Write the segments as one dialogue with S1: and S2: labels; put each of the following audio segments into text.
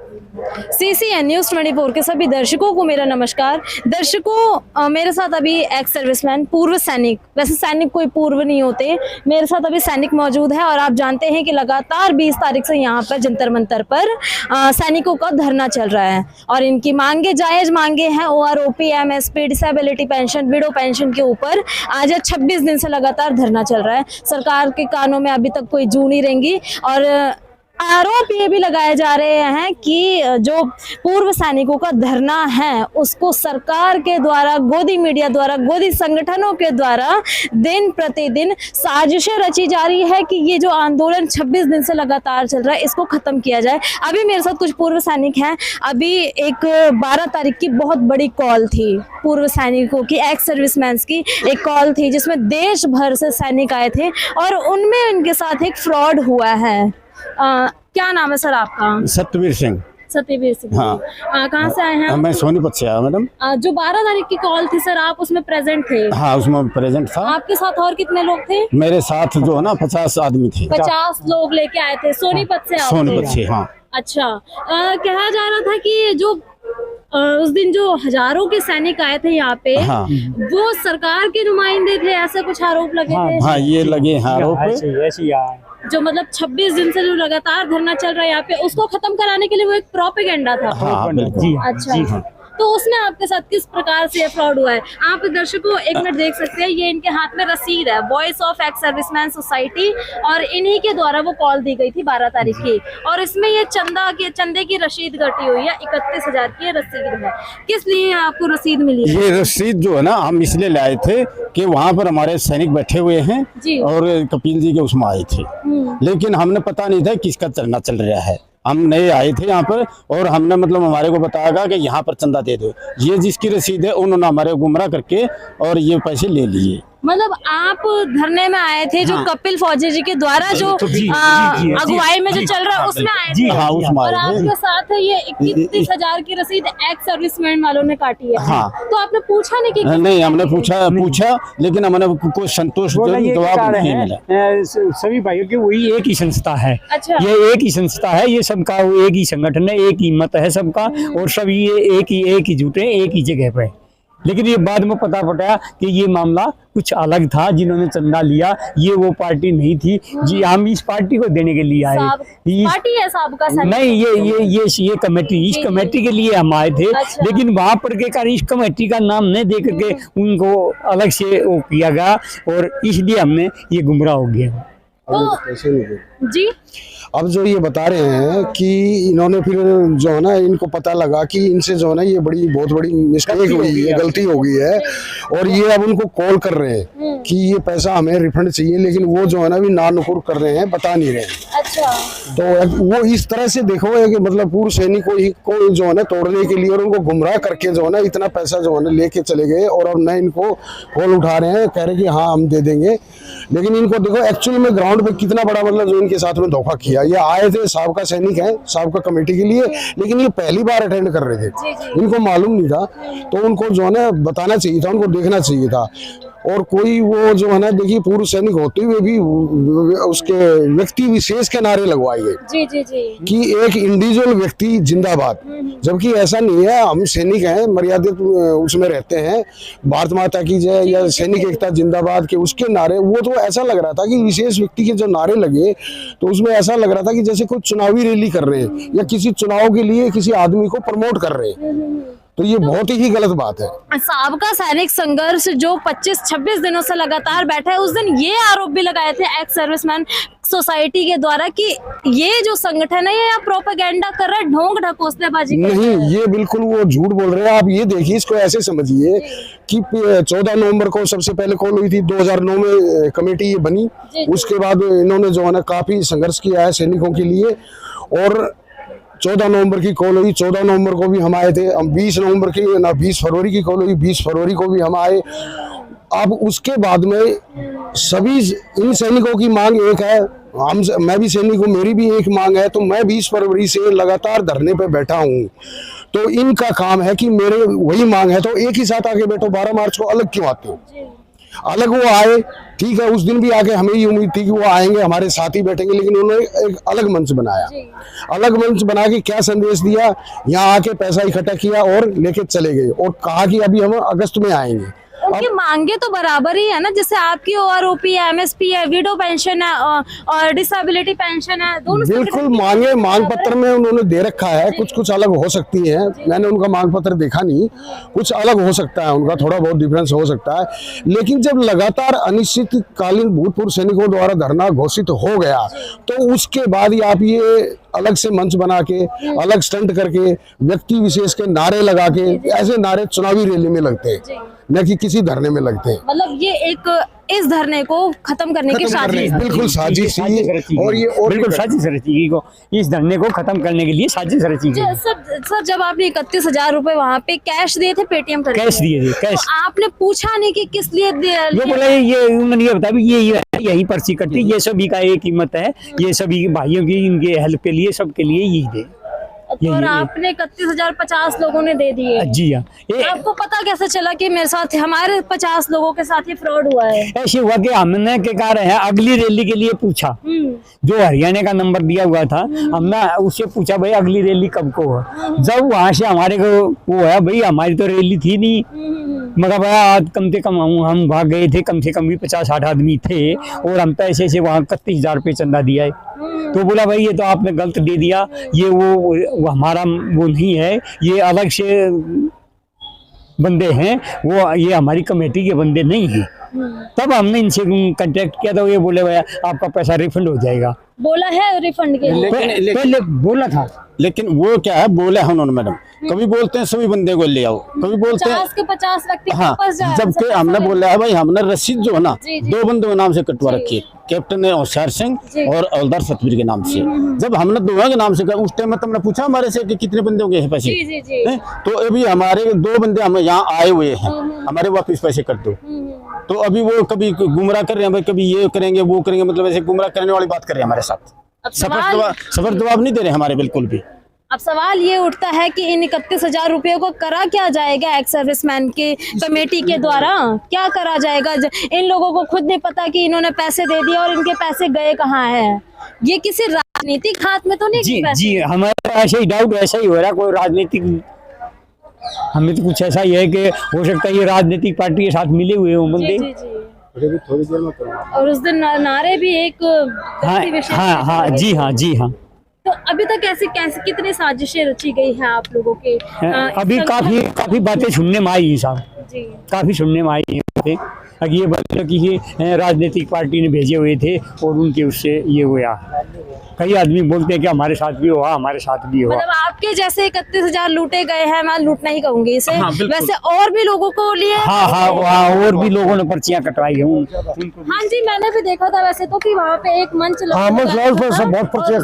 S1: CCN news 24 के सभी दर्शकों को मेरा नमस्कार। दर्शकों, मेरे साथ अभी एक्स सर्विसमैन, पूर्व सैनिक, वैसे सैनिक कोई पूर्व नहीं होते, मेरे साथ अभी सैनिक मौजूद है। और आप जानते हैं कि लगातार 20 तारीख से यहाँ पर जंतर मंतर पर सैनिकों का धरना चल रहा है और इनकी मांगे जायज़ मांगे हैं। OROP, MSP, disability pension, window pension के ऊपर आज 26 दिन से लगातार धरना चल रहा है। सरकार के कानों में अभी तक कोई जू नहीं रेंगी और आरोप ये भी लगाए जा रहे हैं कि जो पूर्व सैनिकों का धरना है उसको सरकार के द्वारा, गोदी मीडिया द्वारा, गोदी संगठनों के द्वारा दिन प्रतिदिन साजिशें रची जा रही है कि ये जो आंदोलन 26 दिन से लगातार चल रहा है इसको खत्म किया जाए। अभी मेरे साथ कुछ पूर्व सैनिक हैं। अभी एक 12 तारीख की बहुत बड़ी कॉल थी, पूर्व सैनिकों की, एक्स सर्विसमैन की एक कॉल थी जिसमें देश भर से सैनिक आए थे और उनमें उनके साथ एक फ्रॉड हुआ है। क्या नाम है सर आपका?
S2: सत्यवीर सिंह।
S1: सत्यवीर सिंह।
S2: हाँ।
S1: कहाँ से आए हैं?
S2: मैं सोनीपत से आया मैडम।
S1: जो 12 तारीख की कॉल थी सर, आप उसमें प्रेजेंट थे?
S2: हाँ, उसमें प्रेजेंट था।
S1: आपके साथ और कितने लोग थे?
S2: मेरे साथ जो है ना 50 आदमी थे।
S1: 50 लोग लेके आए थे सोनीपत से?
S2: सोनीपत से, हाँ।
S1: अच्छा, कहा जा रहा था कि जो उस दिन जो हजारों के सैनिक आए थे यहाँ पे,
S2: हाँ।
S1: वो सरकार के नुमाइंदे थे, ऐसा कुछ आरोप लगे थे?
S2: हाँ, ये लगे हैं आरोप।
S1: जो मतलब 26 दिन से जो लगातार धरना चल रहा है यहाँ पे, उसको खत्म कराने के लिए वो एक प्रोपेगेंडा था।
S2: हाँ, बिल्कुल।
S1: अच्छा, तो उसमें आपके साथ किस प्रकार से फ्रॉड हुआ है? आप दर्शकों एक मिनट देख सकते हैं, ये इनके हाथ में रसीद है, voice of ex serviceman society, और इन्हीं के द्वारा वो कॉल दी गई थी 12 तारीख की। और इसमें ये चंदे की रसीद कटी हुई है, 31,000 की रसीद है। किस लिए आपको रसीद मिली है?
S2: ये रसीद जो है ना हम इसलिए लाए थे कि वहाँ पर हमारे सैनिक बैठे हुए हैं और कपिल जी के उसमें आए थे, लेकिन हमने पता नहीं था किसका चलना चल रहा है। हम नए आए थे यहाँ पर और हमने मतलब हमारे को बताया कि यहाँ पर चंदा दे दो, ये जिसकी रसीद है उन्होंने हमारे गुमराह करके और ये पैसे ले लिए।
S1: मतलब आप धरने में आए थे, जो कपिल फौजी जी के द्वारा जो अगुवाई में जो चल रहा है उसमें आए थे?
S2: हाँ, उसमें
S1: और आपके साथ ये 31,000 की रसीद एक्स सर्विसमैन वालों ने काटी है।
S2: हाँ।
S1: तो आपने पूछा नहीं कि?
S2: नहीं, हमने पूछा लेकिन हमने कोई संतोष जवाब नहीं मिला।
S3: सभी भाइयों की वही एक ही संस्था है।
S1: अच्छा।
S3: ये एक ही संस्था है, ये सबका एक ही संगठन है, एक ही मत है सबका, और सब ये एक ही जुटे एक ही जगह पे। लेकिन ये बाद में पता पड़ा कि ये मामला कुछ अलग था, जिन्होंने चंदा लिया ये वो पार्टी नहीं थी जी। हम इस पार्टी को देने के लिए आए।
S1: पार्टी है सबका?
S3: नहीं, ये कमेटी, इस कमेटी के लिए हम आए थे।
S1: अच्छा।
S3: लेकिन वहाँ पर के इस कमेटी का नाम नहीं दे करके उनको अलग से वो किया गया और इसलिए हमने ये गुमराह हो गया।
S1: तो जी
S4: अब जो ये बता रहे हैं कि इन्होंने फिर जो है ना, इनको पता लगा कि इनसे जो है ना ये बहुत बड़ी मिस्टेक हुई है, गलती हो गई है, और ये अब उनको कॉल कर रहे हैं कि ये पैसा हमें रिफंड चाहिए, लेकिन वो जो है ना भी ना नुकुर कर रहे हैं, बता नहीं रहे हैं।
S1: अच्छा।
S4: तो वो इस तरह से देखो है कि मतलब पूर्व सैनिकों को जो है ना तोड़ने के लिए और उनको गुमराह करके जो है ना इतना पैसा जो है ना लेके चले गए, और अब न इनको कॉल उठा रहे हैं, कह रहे हैं कि हाँ हम दे देंगे। लेकिन इनको देखो एक्चुअल में ग्राउंड पे कितना बड़ा मतलब जो इनके साथ में धोखा किया। ये आए थे साहब का सैनिक है, साहब का कमेटी के लिए, लेकिन ये पहली बार अटेंड कर रहे थे, इनको मालूम नहीं था। तो उनको जो है ना बताना चाहिए था, उनको देखना चाहिए था। और कोई वो जो है ना देखिए पूर्व सैनिक होते हुए भी उसके व्यक्ति विशेष के नारे लगवाए कि एक इंडिविजुअल व्यक्ति जिंदाबाद, जबकि ऐसा नहीं है। हम सैनिक हैं, मर्यादित उसमें रहते हैं, भारत माता की जय या सैनिक एकता जिंदाबाद के उसके नारे, वो तो ऐसा लग रहा था कि विशेष व्यक्ति के जो नारे लगे तो उसमें ऐसा लग रहा था कि जैसे कोई चुनावी रैली कर रहे हैं या किसी चुनाव के लिए किसी आदमी को प्रमोट कर रहे हैं। तो ये बहुत ही गलत बात है।
S1: साहब का सैनिक संघर्ष जो 25-26 दिनों से लगातार बैठा है, उस दिन ये आरोप भी लगाए थे एक्स सर्विसमैन सोसाइटी के द्वारा कि ये जो संगठन है ये प्रोपेगेंडा कर रहा है, ढोंग ढकोसलेबाजी।
S4: नहीं, ये बिल्कुल वो झूठ बोल रहे हैं। आप ये देखिए, इसको ऐसे समझिए कि 14 नवंबर को सबसे पहले कॉल हुई थी, 2009 में कमेटी ये बनी। उसके बाद इन्होंने जो है ना काफी संघर्ष किया है सैनिकों के लिए, और 14 नवंबर की कॉल हुई, 14 नवंबर को भी हम आए थे। हम 20 नवंबर की ना 20 फरवरी की कॉल हुई, 20 फरवरी को भी हम आए। अब उसके बाद में सभी इन सैनिकों की मांग एक है, मैं भी सैनिक हूँ, मेरी भी एक मांग है। तो मैं 20 फरवरी से लगातार धरने पे बैठा हूँ, तो इनका काम है कि मेरे वही मांग है, तो एक ही साथ आके बैठो, 12 मार्च को अलग क्यों आते हो? अलग वो आए, ठीक है, उस दिन भी आके हमें ये उम्मीद थी कि वो आएंगे, हमारे साथ ही बैठेंगे, लेकिन उन्होंने एक अलग मंच बनाया। अलग मंच बना के क्या संदेश दिया, यहाँ आके पैसा इकट्ठा किया और लेके चले गए और कहा कि अभी हम अगस्त में आएंगे।
S1: उनकी मांगे तो बराबर ही है ना, जैसे आपकी ओआरओपी है, एमएसपी है, विडो पेंशन है और डिसेबिलिटी पेंशन है, दोनों
S4: बिल्कुल मांगे मांग पत्र में उन्होंने दे रखा है। कुछ कुछ अलग हो सकती है, मैंने उनका मांग पत्र देखा नहीं, कुछ अलग हो सकता है, उनका थोड़ा बहुत डिफरेंस हो सकता है। लेकिन जब लगातार अनिश्चितकालीन भूतपूर्व सैनिकों द्वारा धरना घोषित हो गया तो उसके बाद ही आप ये अलग से मंच बना के, अलग स्टंट करके, व्यक्ति विशेष के नारे लगा के, ऐसे नारे चुनावी रैली में लगते हैं, न कि किसी धरने में लगते हैं।
S1: मतलब ये एक इस धरने को खत्म करने की साजिश,
S4: बिल्कुल साजिश थी और ये
S3: बिल्कुल साजिश रची को, इस धरने को खत्म करने के लिए साजिश रची गई।
S1: सर जब आपने 31,000 रुपए वहाँ पे कैश दिए थे, पेटीएम करके
S3: कैश दिए थे, कैश,
S1: तो आपने पूछा नहीं कि किस लिए
S3: ये बोला ये उन्होंने ये बताया ये यही पर्ची कटती, ये सभी का एक कीमत है, ये सभी भाइयों की इनके हेल्प के लिए, सबके लिए यही दे।
S1: और आपने 31,050 लोगों ने दे दिए।
S3: जी हाँ।
S1: आपको पता कैसे चला कि मेरे साथ, हमारे 50 लोगों के साथ ये फ्रॉड हुआ है?
S3: ऐसे हुआ कि हमने क्या कह रहे हैं, अगली रैली के लिए पूछा, जो हरियाणा का नंबर दिया हुआ था, हमने उससे पूछा भाई अगली रैली कब को है। जब वहां से हमारे को वो है, भाई हमारी तो रैली थी नहीं, मगर भाई आज कम से कम हम वहाँ गए थे, कम से कम भी 50-60 आदमी थे और हम पैसे से वहाँ 31,000 रुपये चंदा दिया है। तो बोला भाई ये तो आपने गलत दे दिया, ये वो हमारा वो नहीं है, ये अलग से बंदे हैं, वो ये हमारी कमेटी के बंदे नहीं हैं। तब हमने इनसे कांटेक्ट किया तो ये बोले भैया आपका पैसा रिफंड हो जाएगा।
S1: बोला है रिफंड के लिए?
S3: पहले बोला था,
S2: लेकिन वो क्या है, बोले हैं उन्होंने मैडम, कभी बोलते हैं सभी बंदे को ले आओ, कभी बोलते हैं
S1: 50 के 50 व्यक्ति
S2: हाँ, जबकि हमने बोला है भाई हमने रसीद जो है ना दो बंदों के नाम से कटवा रखी है, कैप्टन होशियार सिंह और हवलदार सतवीर के नाम से। जब हमने दोनों के नाम से उस टाइम में तुमने पूछा हमारे से कि कितने बंदे होंगे पैसे, तो अभी हमारे 2 बंदे हम यहाँ आए हुए हैं, हमारे वापिस पैसे कर दो। तो अभी वो कभी गुमराह कर रहे हैं भाई, कभी ये करेंगे वो करेंगे, मतलब ऐसे गुमराह करने वाली बात कर रहे हैं हमारे साथ। सफर जवाब नहीं दे रहे हमारे बिल्कुल भी।
S1: अब सवाल ये उठता है कि इन 31,000 रुपयों को करा क्या जाएगा? एक्स सर्विसमैन के कमेटी के द्वारा क्या करा जाएगा? इन लोगों को खुद नहीं पता कि इन्होंने पैसे दे दिए और इनके पैसे गए कहाँ हैं। ये किसी राजनीतिक हाथ में तो नहीं?
S3: जी हमारा ऐसा ही डाउट ऐसा ही हो रहा है, कोई राजनीतिक, हमें तो कुछ ऐसा ही है कि हो सकता है ये राजनीतिक पार्टी के साथ मिले हुए हों बंदे।
S2: थोड़ी देर में
S1: और उस दिन नारे भी एक
S3: हाँ जी हाँ।
S1: तो अभी तक कैसे कितनी साजिशें रची गई हैं आप लोगों के?
S3: अभी काफी बातें सुनने में आई साहब, काफी सुनने में आई थे। ये बता कि ये राजनीतिक पार्टी ने भेजे हुए थे और उनके उससे ये हुआ। कई आदमी बोलते हैं कि हमारे साथ भी हुआ, हमारे साथ भी हुआ।
S1: मतलब आपके जैसे 31,000 लूटे गए हैं, मैं लूटना ही कहूंगी इसे। हाँ, वैसे और भी लोगों को लिए
S3: हाँ और भी लोगों ने पर्चियां कटवाई है।
S1: हाँ जी, मैंने भी देखा था वैसे तो कि वहाँ पे एक मंच
S4: बहुत पर्चियां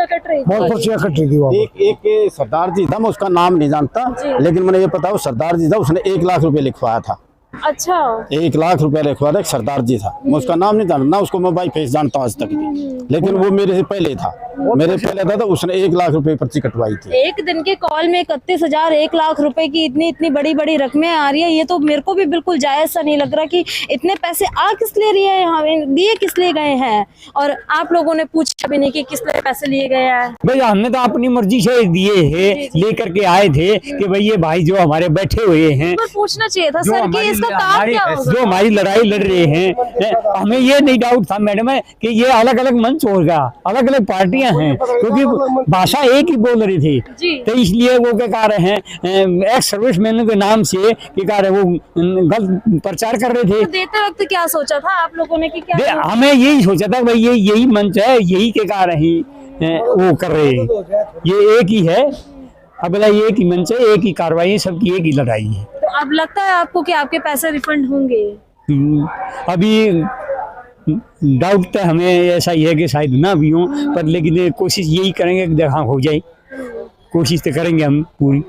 S4: कट रही थी।
S2: एक सरदार जी था, मैं उसका नाम नहीं जानता, लेकिन मैंने ये पता वो सरदार जी था, उसने 1 लाख रुपए लिखवाया था।
S1: अच्छा,
S2: 1 लाख रुपया लिखवा रहा, एक सरदार जी था, मैं उसका नाम नहीं जानता, ना उसको मैं बाई फेस जानता हूँ आज तक भी, लेकिन वो मेरे से पहले था, तो उसने 1 लाख रुपए पर्ची कटवाई थी।
S1: एक दिन के कॉल में 31,000 1 लाख रुपए की इतनी बड़ी रकमें आ रही है। ये तो मेरे को भी बिल्कुल जायज सा नहीं लग रहा कि इतने पैसे आ किस लिए रही है, यहाँ दिए किस लिए गए हैं, और आप लोगों ने पूछा भी नहीं कि किस लिए पैसे लिए गए हैं।
S3: भाई हमने तो अपनी मर्जी से दिए है, लेकर के आए थे कि भाई ये भाई जो हमारे बैठे हुए हैं,
S1: पूछना चाहिए था सर कि इसका काम क्या होगा।
S3: जो हमारी लड़ाई लड़ रहे हैं, हमें ये नहीं डाउट था मैडम कि ये अलग अलग मंच होगा, अलग अलग पार्टियां हैं, क्योंकि भाषा एक ही बोल रही थी, तो इसलिए वो क्या कह रहे हैं एक्स सर्विसमैन के नाम से क्या कह रहे, वो गलत प्रचार कर रहे थे।
S1: तो देते वक्त क्या सोचा था आप लोगों ने कि क्या?
S3: हमें यही सोचा था भाई ये यही मंच है, यही क्या कह रहे वो कर रहे हैं, ये एक ही है, अगला एक ही मंच है, एक ही कार्रवाई है, सबकी एक ही लड़ाई है।
S1: तो अब लगता है आपको कि आपके पैसे रिफंड होंगे?
S3: अभी डाउट तो हमें ऐसा ही है कि शायद ना भी हो, पर लेकिन कोशिश यही करेंगे कि हाँ हो जाए, कोशिश तो करेंगे हम पूरी।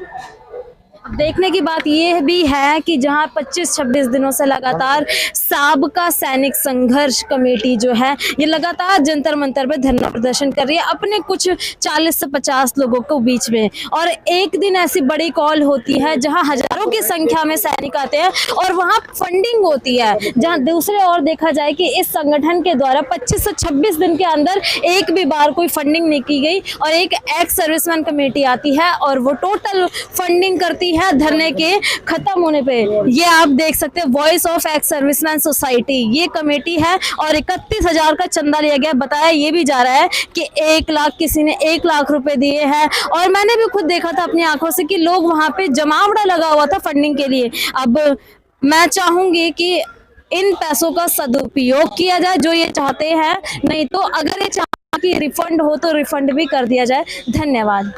S1: देखने की बात ये भी है कि जहां 25-26 दिनों से लगातार साबका सैनिक संघर्ष कमेटी जो है ये लगातार जंतर मंतर पे धरना प्रदर्शन कर रही है अपने कुछ 40 से 50 लोगों को बीच में, और एक दिन ऐसी बड़ी कॉल होती है जहां हजारों की संख्या में सैनिक आते हैं और वहां फंडिंग होती है, जहां दूसरे ओर देखा जाए कि इस संगठन के द्वारा 25 से 26 दिन के अंदर एक भी बार कोई फंडिंग नहीं की गई, और एक एक्स सर्विसमैन कमेटी आती है और वो टोटल फंडिंग करती है धरने के खत्म होने पे। ये आप देख सकते हैं voice of ex serviceman society ये कमेटी है, और 31,000 का चंदा लिया गया। बताया ये भी जा रहा है कि 1 लाख, किसी ने 1 लाख रुपए दिए हैं, और मैंने भी खुद देखा था अपनी आंखों से कि लोग वहां पे जमावड़ा लगा हुआ था फंडिंग के लिए। अब मैं चाहूंगी कि इन पैसों का सदुपयोग किया जाए जो ये चाहते हैं, नहीं तो अगर ये चाहते कि रिफंड हो तो रिफंड भी कर दिया जाए। धन्यवाद।